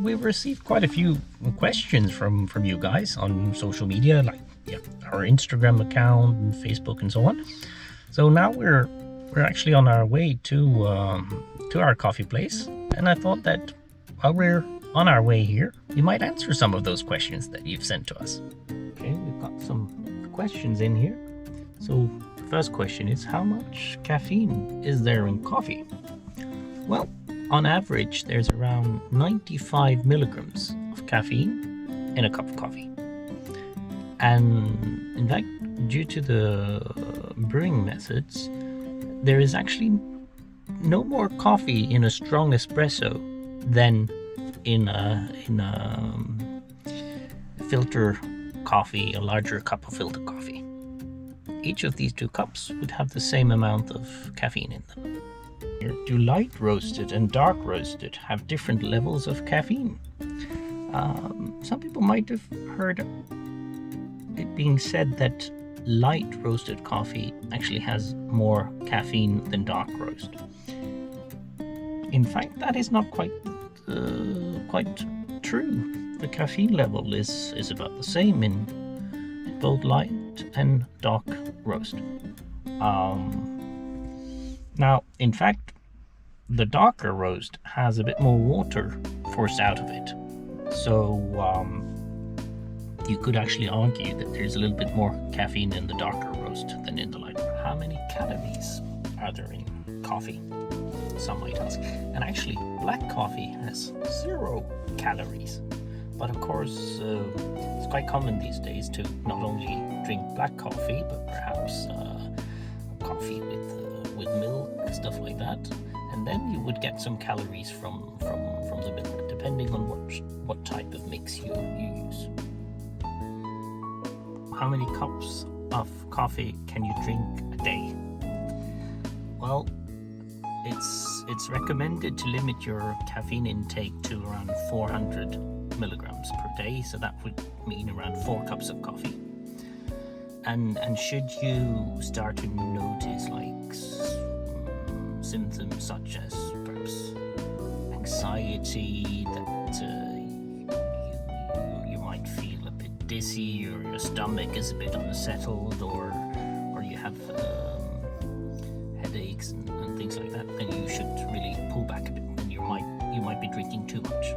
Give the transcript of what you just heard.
We've received quite a few questions from you guys on social media, like our Instagram account and Facebook and so on. So now we're actually on our way to our coffee place, and I thought that while we're on our way here, we might answer some of those questions that you've sent to us. Okay, we've got some questions in here. So the first question is, how much caffeine is there in coffee? Well, on average, there's around 95 milligrams of caffeine in a cup of coffee. And in fact, due to the brewing methods, there is actually no more coffee in a strong espresso than in a filter coffee, a larger cup of filter coffee. Each of these two cups would have the same amount of caffeine in them. Do light roasted and dark roasted have different levels of caffeine? Some people might have heard it being said that light roasted coffee actually has more caffeine than dark roast. In fact, that is not quite true. The caffeine level is about the same in both light and dark roast. Now, in fact, the darker roast has a bit more water forced out of it. So you could actually argue that there's a little bit more caffeine in the darker roast than in the lighter. How many calories are there in coffee? Some might ask. And actually, black coffee has 0 calories. But of course, it's quite common these days to not only drink black coffee, but perhaps coffee with milk, stuff like that, and then you would get some calories from the milk, depending on what type of mix you use. How many cups of coffee can you drink a day? Well, it's recommended to limit your caffeine intake to around 400 milligrams per day, so that would mean around 4 cups of coffee. And should you start to notice symptoms such as perhaps anxiety, that you might feel a bit dizzy, or your stomach is a bit unsettled, or you have headaches and things like that, then you should really pull back a bit, and you might be drinking too much.